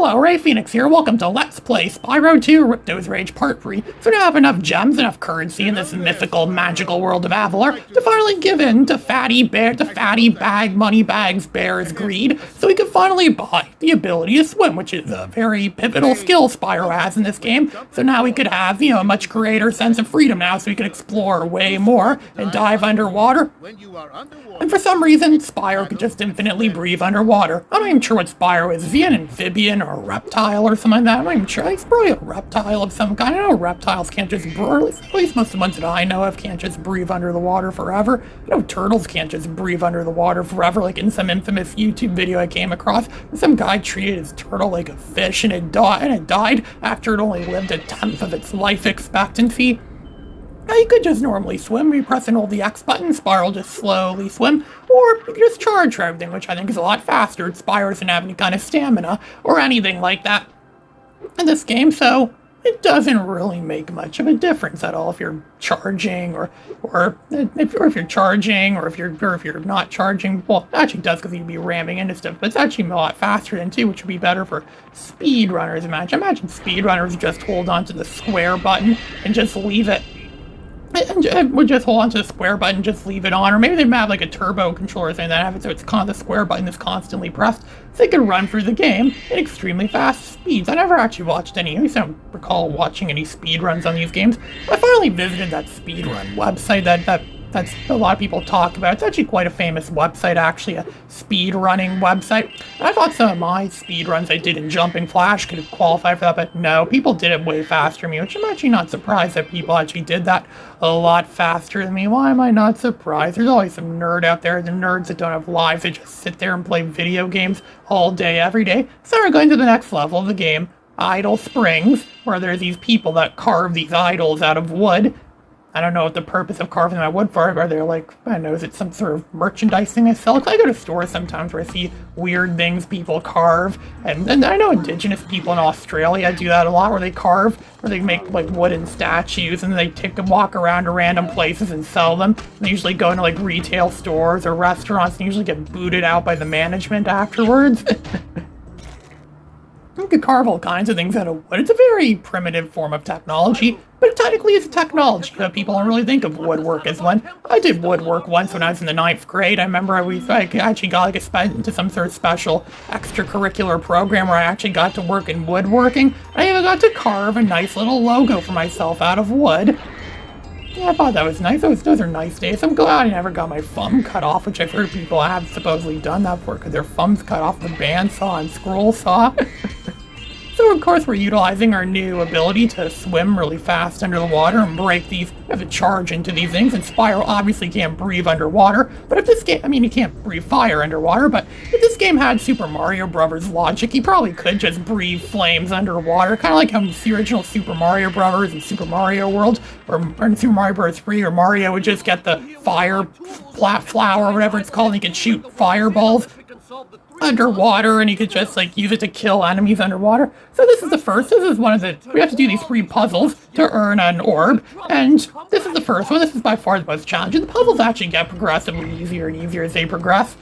Hello, Ray Phoenix here. Welcome to Let's Play Spyro 2 Ripto's Rage Part 3. So now I have enough gems, enough currency in this mythical, magical world of Avalar to finally give in to Fatty Bag Moneybags Bear's greed, so we can finally buy the ability to swim, which is a very pivotal skill Spyro has in this game. So now we could have, a much greater sense of freedom now, so we can explore way more and dive underwater. And for some reason, Spyro could just infinitely breathe underwater. I'm not even sure what Spyro is. Is he an amphibian or a reptile or something like that? I'm not even sure. He's probably a reptile of some kind. I know reptiles can't just breathe. At least most of the ones that I know of can't just breathe under the water forever. I know turtles can't just breathe under the water forever, like in some infamous YouTube video I came across. Some guy treated his turtle like a fish and it died after it only lived a tenth of its life expectancy. Now you could just normally swim. You press and hold the X button, Spyro will just slowly swim, or you could just charge for everything, which I think is a lot faster. Spyro doesn't have any kind of stamina or anything like that in this game, so it doesn't really make much of a difference at all if you're charging or if you're charging or if you're not charging. Well, it actually does because you'd be ramming into stuff, but it's actually a lot faster than too, which would be better for speedrunners. Imagine speedrunners just hold onto the square button and just leave it. And would just hold on to the square button, just leave it on, or maybe they might have like a turbo controller or something that happens, so it's the square button is constantly pressed, so they can run through the game at extremely fast speeds. I never actually watched any, at least I don't recall watching any speedruns on these games. I finally visited that speedrun website that's a lot of people talk about. It's actually quite a famous website, actually, a speedrunning website. And I thought some of my speedruns I did in Jumping Flash could have qualified for that, but no, people did it way faster than me, which I'm actually not surprised that people actually did that a lot faster than me. Why am I not surprised? There's always some nerd out there, the nerds that don't have lives, they just sit there and play video games all day, every day. So we're going to the next level of the game, Idol Springs, where there's these people that carve these idols out of wood. I don't know what the purpose of carving that wood for. Are they like, I don't know, is it some sort of merchandising I sell? I go to stores sometimes where I see weird things people carve. And I know indigenous people in Australia do that a lot, where they carve, where they make like wooden statues and they take and walk around to random places and sell them. And they usually go into like retail stores or restaurants and usually get booted out by the management afterwards. You can carve all kinds of things out of wood. It's a very primitive form of technology, but technically it's a technology. People don't really think of woodwork as one. I did woodwork once when I was in the 9th grade. I remember I actually got into some sort of special extracurricular program where I actually got to work in woodworking. I even got to carve a nice little logo for myself out of wood. Yeah, I thought that was nice. Those are nice days. I'm glad I never got my thumb cut off, which I've heard people have supposedly done that for because their thumbs cut off the bandsaw and scroll saw. So of course we're utilizing our new ability to swim really fast under the water and break these. You have to charge into these things, and Spyro obviously can't breathe underwater. But if this game, he can't breathe fire underwater, but if this game had Super Mario Bros. Logic, he probably could just breathe flames underwater, kind of like how the original Super Mario Bros. And Super Mario World, or in Super Mario Bros. 3, or Mario would just get the fire flower, or whatever it's called, and he could shoot fireballs underwater, and you could just like use it to kill enemies underwater. So this is the first. This is one of the. We have to do these 3 puzzles to earn an orb, and this is the first one. This is by far the most challenging. The puzzles actually get progressively easier and easier as they progress.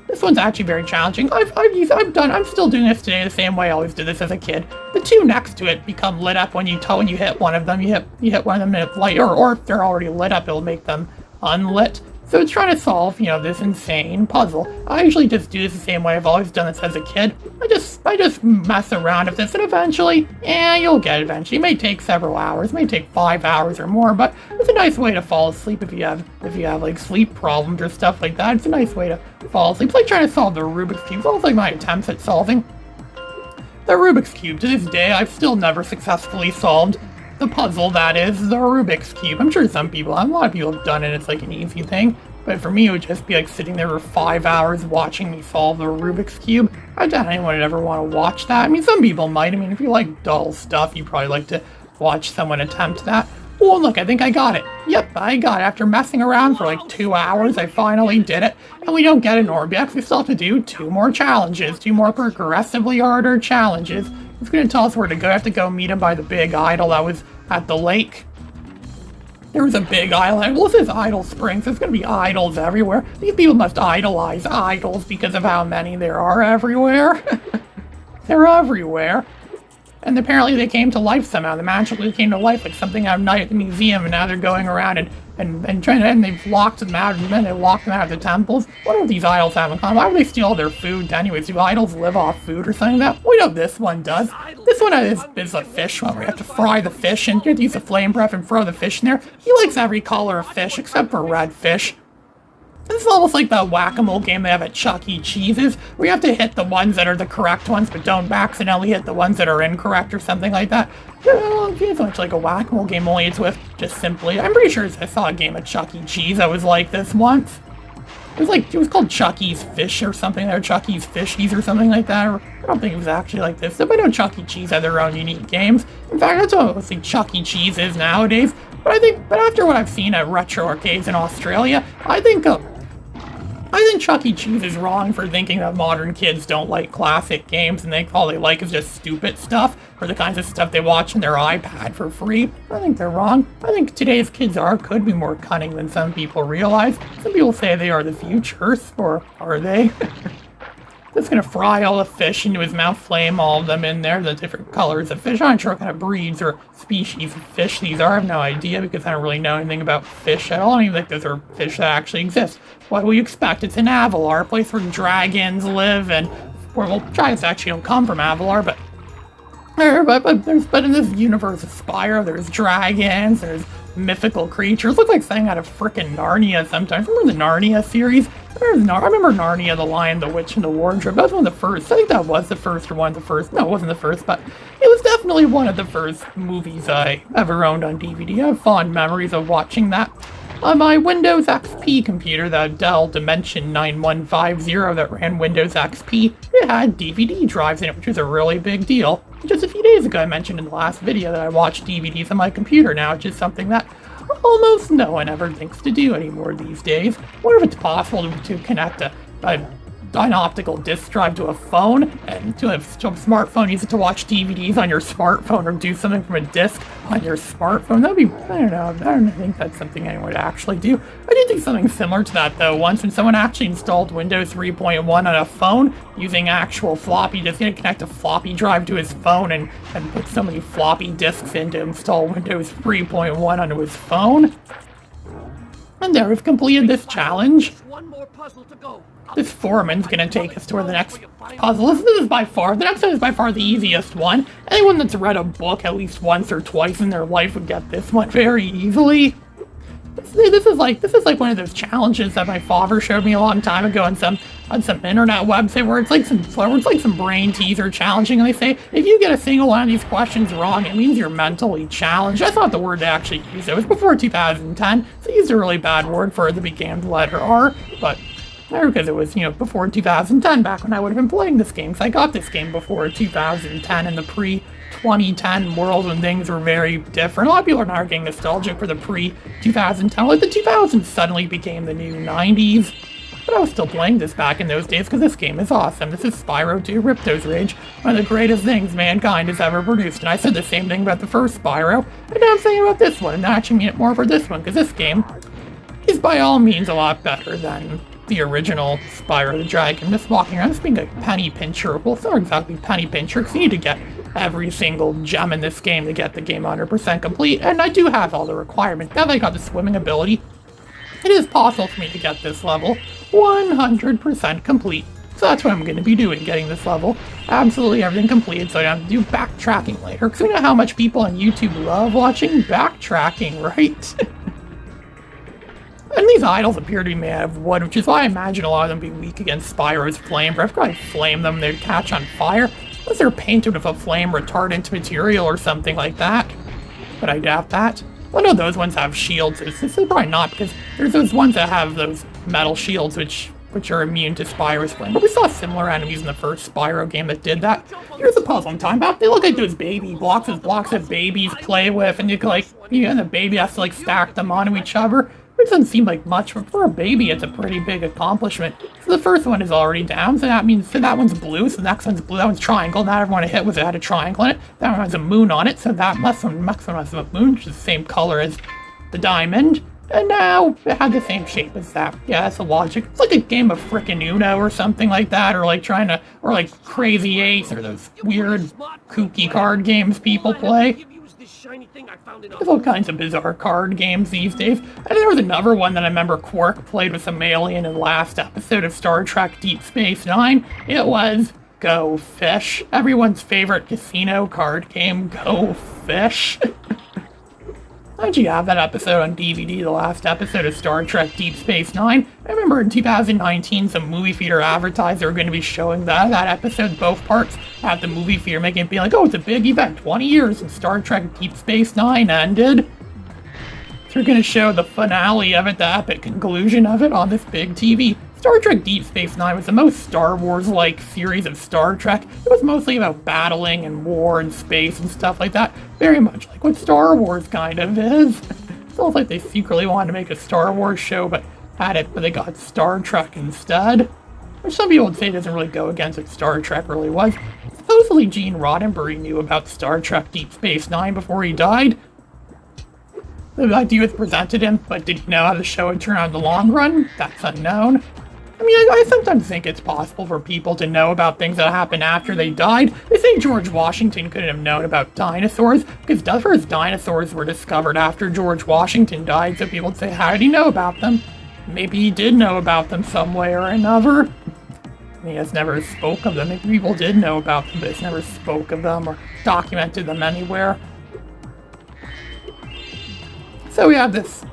This one's actually very challenging. I'm still doing this today the same way I always did this as a kid. The 2 next to it become lit up when you hit one of them. You hit one of them and it's light, or if they're already lit up, it'll make them unlit. So it's trying to solve, this insane puzzle. I usually just do this the same way I've always done this as a kid. I just mess around with this, and eventually, you'll get it eventually. It may take several hours, it may take 5 hours or more, but it's a nice way to fall asleep if you have like sleep problems or stuff like that. It's a nice way to fall asleep. It's like trying to solve the Rubik's Cube. It's almost like my attempts at solving the Rubik's Cube. To this day, I've still never successfully solved the puzzle that is the Rubik's Cube. I'm sure a lot of people have done it, it's like an easy thing, but for me it would just be like sitting there for 5 hours watching me solve the Rubik's Cube. I doubt anyone would ever want to watch that. I mean, some people might. I mean, if you like dull stuff, you probably like to watch someone attempt that. Oh, look, I think I got it. Yep, I got it. After messing around for like 2 hours, I finally did it. And we don't get an orb yet, we still have to do 2 more challenges, 2 more progressively harder challenges. It's going to tell us where to go. I have to go meet him by the big idol that was at the lake. There was a big island. Well, this is Idol Springs. There's going to be idols everywhere. These people must idolize idols because of how many there are everywhere. They're everywhere. And apparently they came to life somehow. They magically came to life like something out of night at the museum, and now they're going around and trying to, and they've locked them out, and then they locked them out of the temples. What do these idols have in common? Why would they steal all their food anyways? Do idols live off food or something like that? We know this one does. This one is a fish one where you have to fry the fish, and you have to use a flame breath and throw the fish in there. He likes every color of fish except for red fish. This is almost like the whack-a-mole game they have at Chuck E. Cheese's, where you have to hit the ones that are the correct ones, but don't accidentally hit the ones that are incorrect or something like that. It's much like a whack-a-mole game, only it's with just simply... I'm pretty sure I saw a game at Chuck E. Cheese that was like this once. It was called Chuck E.'s Fish or something, or Chuck E.'s Fishies or something like that, or I don't think it was actually like this. But I know Chuck E. Cheese had their own unique games. In fact, that's what mostly Chuck E. Cheese is nowadays. But after what I've seen at retro arcades in Australia, I think Chuck E. Cheese is wrong for thinking that modern kids don't like classic games and all they like is just stupid stuff or the kinds of stuff they watch on their iPad for free. I think they're wrong. I think today's kids could be more cunning than some people realize. Some people say they are the future, or are they? Just gonna fry all the fish into his mouth, flame all of them in there, the different colors of fish. I'm not sure what kind of breeds or species of fish these are. I have no idea because I don't really know anything about fish at all. I don't even think those are fish that actually exist. What will you expect? It's an Avalar, a place where dragons live, and dragons actually don't come from Avalar, but in this universe of Spyro, there's dragons, there's mythical creatures. Look like something out of frickin' Narnia sometimes. Remember the Narnia series? I remember Narnia, the Lion, the Witch, and the Wardrobe. That was one of the first. I think that was the first or one of the first. No, it wasn't the first, but it was definitely one of the first movies I ever owned on DVD. I have fond memories of watching that. On my Windows XP computer, the Dell Dimension 9150 that ran Windows XP, it had DVD drives in it, which was a really big deal. Just a few days ago, I mentioned in the last video that I watch DVDs on my computer now, which is something that almost no one ever thinks to do anymore these days. I wonder if it's possible to connect an optical disc drive to a phone, and to a smartphone, use it to watch DVDs on your smartphone, or do something from a disc on your smartphone. That'd be, I don't think that's something anyone would actually do. I did do something similar to that, though, once when someone actually installed Windows 3.1 on a phone using actual floppy disks. He had to connect a floppy drive to his phone and put so many floppy disks in to install Windows 3.1 onto his phone. And there, we've completed this challenge. One more puzzle to go. This foreman's gonna take us toward the next puzzle. This is by far, the next one is by far the easiest one. Anyone that's read a book at least once or twice in their life would get this one very easily. This is like one of those challenges that my father showed me a long time ago on some internet website where it's like some brain teaser challenging, and they say if you get a single one of these questions wrong, it means you're mentally challenged. That's not the word they actually used. It was before 2010, so they used a really bad word for it that began with the letter R, but because it was, before 2010, back when I would have been playing this game, because I got this game before 2010 in the pre-2010 world when things were very different. A lot of people are now getting nostalgic for the pre-2010, like the 2000s suddenly became the new 90s, but I was still playing this back in those days because this game is awesome. This is Spyro 2 Ripto's Rage, one of the greatest things mankind has ever produced, and I said the same thing about the first Spyro, and now I'm saying about this one, and I actually mean it more for this one, because this game is by all means a lot better than the original Spyro the Dragon. Just walking around, this being a penny pincher. Well, it's not exactly penny pincher, because you need to get every single gem in this game to get the game 100% complete, and I do have all the requirements. Now that I got the swimming ability, it is possible for me to get this level 100% complete. So that's what I'm going to be doing, getting this level absolutely everything completed, so I don't have to do backtracking later, because we know how much people on YouTube love watching backtracking, right? And these idols appear to be made out of wood, which is why I imagine a lot of them be weak against Spyro's flame. But if I flame them, they'd catch on fire. Unless they're painted with a flame retardant material or something like that. But I doubt that. Well, no, those ones have shields. This is probably not, because there's those ones that have those metal shields which are immune to Spyro's flame. But we saw similar enemies in the first Spyro game that did that. Here's the puzzle I'm talking about. They look like those baby blocks, that babies play with, and and the baby has to stack them onto each other. It doesn't seem like much, but for a baby, it's a pretty big accomplishment. So the first one is already down, so that means that one's blue, so the next one's blue, that one's triangle. Not everyone I hit had a triangle in it. That one has a moon on it, so that next one has a moon, which is the same color as the diamond. And now it had the same shape as that. Yeah, that's the logic. It's like a game of frickin' Uno or something like that, or like or like Crazy Eights, or those weird, kooky card games people play. There's all kinds of bizarre card games these days. And there was another one that I remember Quark played with some alien in the last episode of Star Trek Deep Space Nine. It was Go Fish. Everyone's favorite casino card game, Go Fish. How'd you have that episode on DVD, the last episode of Star Trek Deep Space Nine? I remember in 2019 some movie theater advertiser were going to be showing that episode, both parts, at the movie theater, making it be like, oh, it's a big event, 20 years since Star Trek Deep Space Nine ended. So we're going to show the finale of it, the epic conclusion of it on this big TV. Star Trek Deep Space Nine was the most Star Wars-like series of Star Trek. It was mostly about battling and war and space and stuff like that. Very much like what Star Wars kind of is. It's almost like they secretly wanted to make a Star Wars show, but they got Star Trek instead. Which some people would say doesn't really go against what Star Trek really was. Supposedly Gene Roddenberry knew about Star Trek Deep Space Nine before he died. The idea was presented him, but did he know how the show would turn out in the long run? That's unknown. I mean, I sometimes think it's possible for people to know about things that happened after they died. They say George Washington couldn't have known about dinosaurs, because first dinosaurs were discovered after George Washington died, so people would say, how did he know about them? Maybe he did know about them some way or another. He has never spoke of them. Maybe people did know about them, but he's never spoke of them or documented them anywhere. So we have this,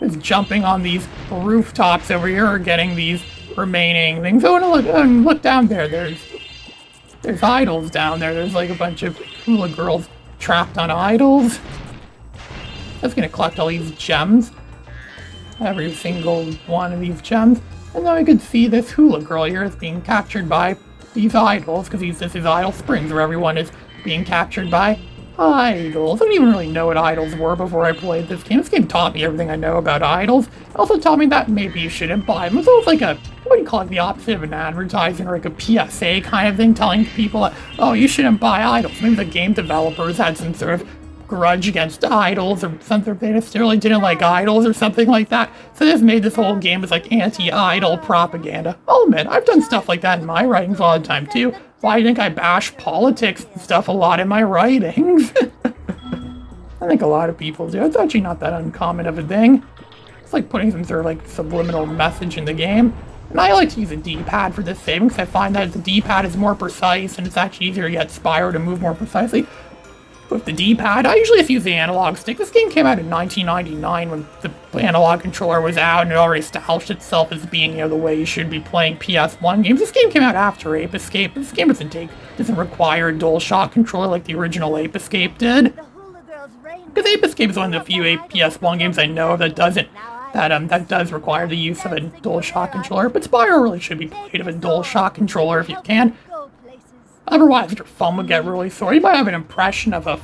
is jumping on these rooftops over here, or getting these remaining things. Oh, and look down there. There's idols down there. There's like a bunch of hula girls trapped on idols. I was gonna collect all these gems. Every single one of these gems. And then we could see this hula girl here is being captured by these idols, because this is Idol Springs, where everyone is being captured by idols. I didn't even really know what idols were before I played this game. This game taught me everything I know about idols. It also taught me that maybe you shouldn't buy them. It's almost like what do you call it, the opposite of an advertising, or like a PSA kind of thing, telling people that, oh, you shouldn't buy idols. Maybe the game developers had some sort of grudge against idols, or something. They necessarily didn't like idols or something like that. So this made this whole game as like anti-idol propaganda. I'll admit, I've done stuff like that in my writings all the time too. Why do you think I bash politics and stuff a lot in my writings? I think a lot of people do. It's actually not that uncommon of a thing. It's like putting some sort of like subliminal message in the game. And I like to use a D-pad for this saving, because I find that the D-pad is more precise, and it's actually easier to get Spyro to move more precisely. With the D-pad, I usually just use the analog stick. This game came out in 1999 when the analog controller was out, and it already established itself as being, the way you should be playing PS1 games. This game came out after Ape Escape. This game doesn't require a DualShock controller like the original Ape Escape did. Because Ape Escape is one of the few PS1 games I know of that does require the use of a DualShock controller. But Spyro really should be played with a DualShock controller if you can. Otherwise, your thumb would get really sore. You might have an impression of a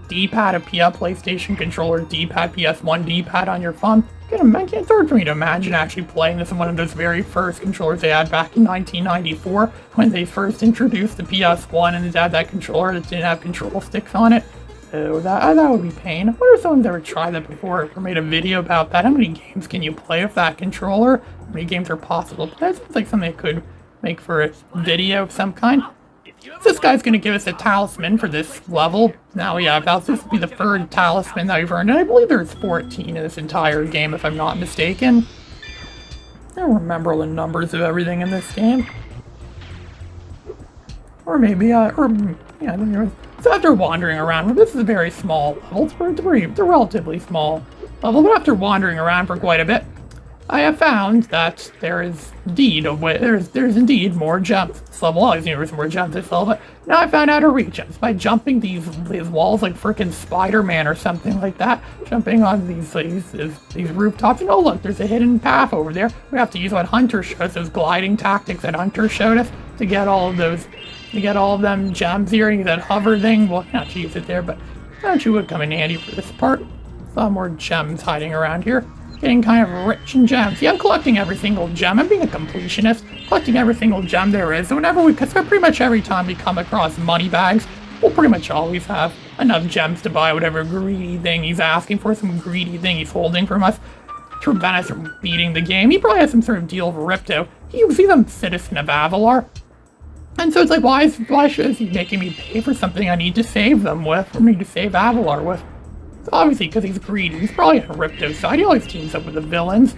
D-pad, a PlayStation controller, D-pad, PS1 D-pad on your thumb. It's hard for me to imagine actually playing this in one of those very first controllers they had back in 1994, when they first introduced the PS1 and it had that controller that didn't have control sticks on it. So that would be pain. I wonder if someone's ever tried that before or made a video about that. How many games can you play with that controller? How many games are possible? That sounds like something I could make for a video of some kind. So this guy's going to give us a talisman for this level. Now, yeah, this will be the third talisman that we've earned, and I believe there's 14 in this entire game, if I'm not mistaken. I don't remember all the numbers of everything in this game. Or maybe, so after wandering around, this is a very small level. It's a relatively small level, but after wandering around for quite a bit, I have found that there's indeed more gems. This level, I always knew there was more gems this level, but now I found out how to reach gems by jumping these walls like frickin' Spider-Man or something like that. Jumping on these rooftops, and oh look, there's a hidden path over there. We have to use what Hunter showed us, those gliding tactics that Hunter showed us to get all of them gems here, and that hover thing. Well, not to use it there, but actually would come in handy for this part. A lot more gems hiding around here. Getting kind of rich in gems. Yeah, I'm collecting every single gem. I'm being a completionist, collecting every single gem there is. So because pretty much every time we come across money bags, we'll pretty much always have enough gems to buy whatever greedy thing he's asking for, some greedy thing he's holding from us to prevent us from beating the game. He probably has some sort of deal with Ripto. He's a citizen of Avalar. And so it's like, why is he making me pay for something I need to save them with, or need to save Avalar with? So obviously, because he's greedy, he's probably on Ripto's side. He always teams up with the villains.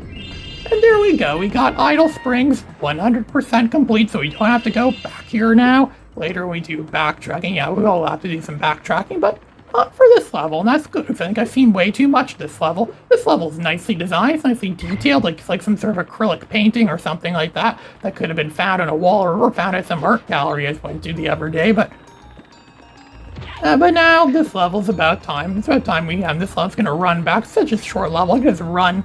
And there we go, we got Idle Springs 100% complete, so we don't have to go back here now. Later we do backtracking. Yeah, we'll have to do some backtracking, but not for this level, and that's good, because I think I've seen way too much this level. This level is nicely designed, it's nicely detailed, like it's like some sort of acrylic painting or something like that that could have been found on a wall or found at some art gallery I went to the other day, but now this level's about time. It's about time we have this level's gonna run back. It's such a short level, I can just run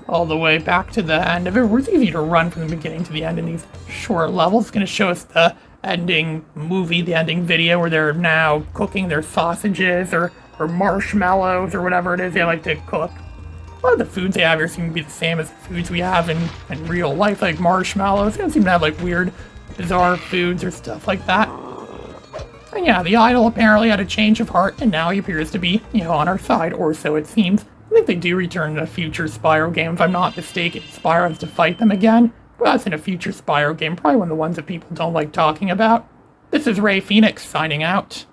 all the way back to the end of it. It's easy to run from the beginning to the end in these short levels. It's gonna show us the ending movie, the ending video, where they're now cooking their sausages or marshmallows or whatever it is they like to cook. A lot of the foods they have here seem to be the same as the foods we have in real life, like marshmallows. They don't seem to have like weird, bizarre foods or stuff like that. And yeah, the idol apparently had a change of heart, and now he appears to be, on our side, or so it seems. I think they do return in a future Spyro game, if I'm not mistaken. Spyro has to fight them again. Well, that's in a future Spyro game, probably one of the ones that people don't like talking about. This is Ray Phoenix signing out.